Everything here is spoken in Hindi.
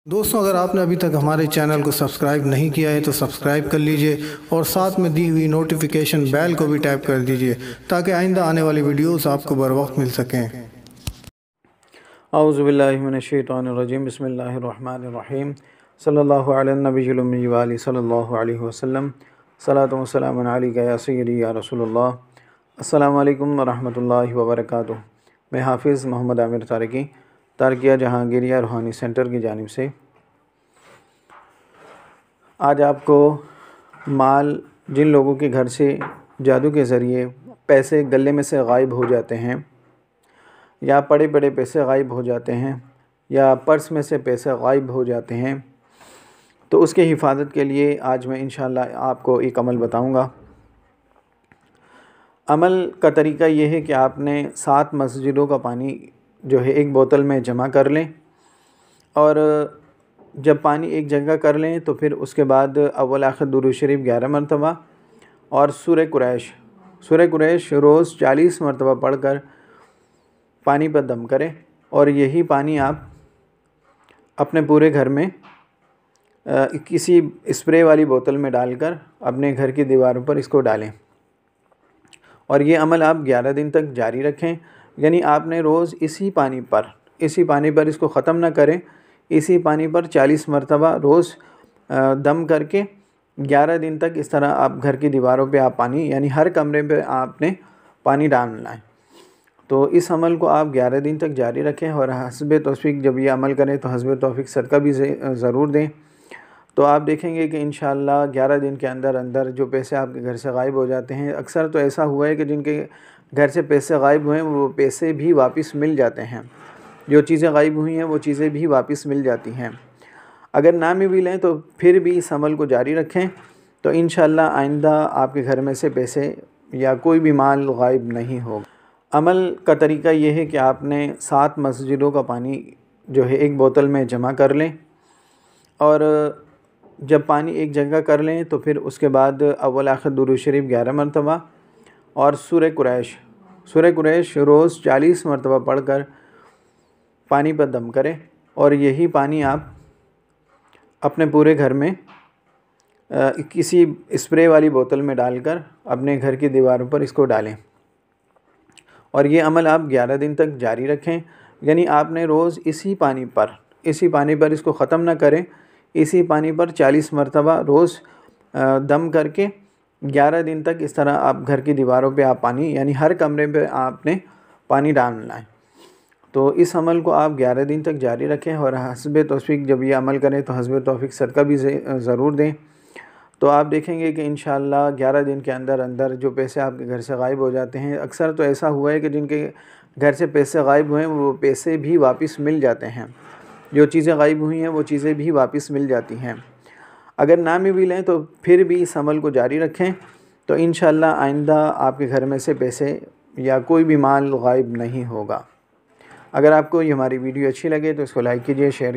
दोस्तों, अगर आपने अभी तक हमारे चैनल को सब्सक्राइब नहीं किया है तो सब्सक्राइब कर लीजिए और साथ में दी हुई नोटिफिकेशन बेल को भी टैप कर दीजिए ताकि आइंदा आने वाली वीडियोस आपको बर वक्त मिल सकें। औज़ु बिल्लाहि मिनश्शैतानिर्रजीम बिस्मिल्लाहिर्रहमानिर्रहीम सल्लल्लाहु अला नबिय्यिल उम्मी व आलिहि सल्लल्लाहु अलैहि वसल्लम सलातु व सलामुन अलैका या सय्यदी या रसूलल्लाह। अस्सलामु अलैकुम व रहमतुल्लाहि व बरकातुहू। मैं हाफिज़ मोहम्मद आमिर तारकिया जहांगीरिया रूहानी सेंटर की जानिब से आज आपको माल जिन लोगों के घर से जादू के ज़रिए पैसे गले में से गायब हो जाते हैं या पड़े पड़े पैसे गायब हो जाते हैं या पर्स में से पैसे गायब हो जाते हैं, तो उसके हिफाजत के लिए आज मैं इंशाअल्लाह आपको एक अमल बताऊंगा। अमल का तरीका ये है कि आपने 7 मस्जिदों का पानी जो है एक बोतल में जमा कर लें और जब पानी एक जगह कर लें तो फिर उसके बाद अव्वल आखिर दुरूद शरीफ 11 मरतबा और सूरह कुरैश रोज़ 40 मरतबा पढ़कर पानी पर दम करें और यही पानी आप अपने पूरे घर में किसी स्प्रे वाली बोतल में डालकर अपने घर की दीवारों पर इसको डालें और ये अमल आप 11 दिन तक जारी रखें। यानी आपने रोज़ इसी पानी पर इसको ख़त्म ना करें, इसी पानी पर 40 मरतबा रोज़ दम करके 11 दिन तक इस तरह आप घर की दीवारों पे आप पानी यानी हर कमरे पे आपने पानी डालना है। तो इस अमल को आप 11 दिन तक जारी रखें और हस्बे तौफीक जब ये अमल करें तो हस्बे तौफीक सदका भी ज़रूर दें। तो आप देखेंगे कि इंशाअल्लाह 11 दिन के अंदर अंदर जो पैसे आपके घर से गायब हो जाते हैं, अक्सर तो ऐसा हुआ है कि जिनके घर से पैसे गायब हुए हैं वो पैसे भी वापस मिल जाते हैं, जो चीज़ें गायब हुई हैं वो चीज़ें भी वापस मिल जाती हैं। अगर ना भी मिलें तो फिर भी इस अमल को जारी रखें तो इंशाअल्लाह आइंदा आपके घर में से पैसे या कोई भी माल गायब नहीं होगा। अमल का तरीका ये है कि आपने 7 मस्जिदों का पानी जो है एक बोतल में जमा कर लें और जब पानी एक जगह कर लें तो फिर उसके बाद अव्वल आखिर दुरूद शरीफ 11 मरतबा और सूरह कुरैश रोज़ 40 मरतबा पढ़कर पानी पर दम करें और यही पानी आप अपने पूरे घर में किसी स्प्रे वाली बोतल में डालकर अपने घर की दीवारों पर इसको डालें और ये अमल आप 11 दिन तक जारी रखें। यानी आपने रोज़ इसी पानी पर इसको ख़त्म ना करें, इसी पानी पर 40 मरतबा रोज़ दम करके 11 दिन तक इस तरह आप घर की दीवारों पे आप पानी यानी हर कमरे पे आपने पानी डालना है। तो इस अमल को आप 11 दिन तक जारी रखें और हस्बे तौफीक जब ये अमल करें तो हस्बे तौफीक सदका भी ज़रूर दें। तो आप देखेंगे कि इंशाअल्लाह 11 दिन के अंदर अंदर जो पैसे आपके घर से गायब हो जाते हैं, अक्सर तो ऐसा हुआ है कि जिनके घर से पैसे गायब हुए हैं वो पैसे भी वापस मिल जाते हैं, जो चीज़ें गायब हुई हैं वो चीज़ें भी वापस मिल जाती हैं। अगर ना भी मिलें तो फिर भी इस अमल को जारी रखें तो इंशाअल्लाह आइंदा आपके घर में से पैसे या कोई भी माल गायब नहीं होगा। अगर आपको ये हमारी वीडियो अच्छी लगे तो इसको लाइक कीजिए, शेयर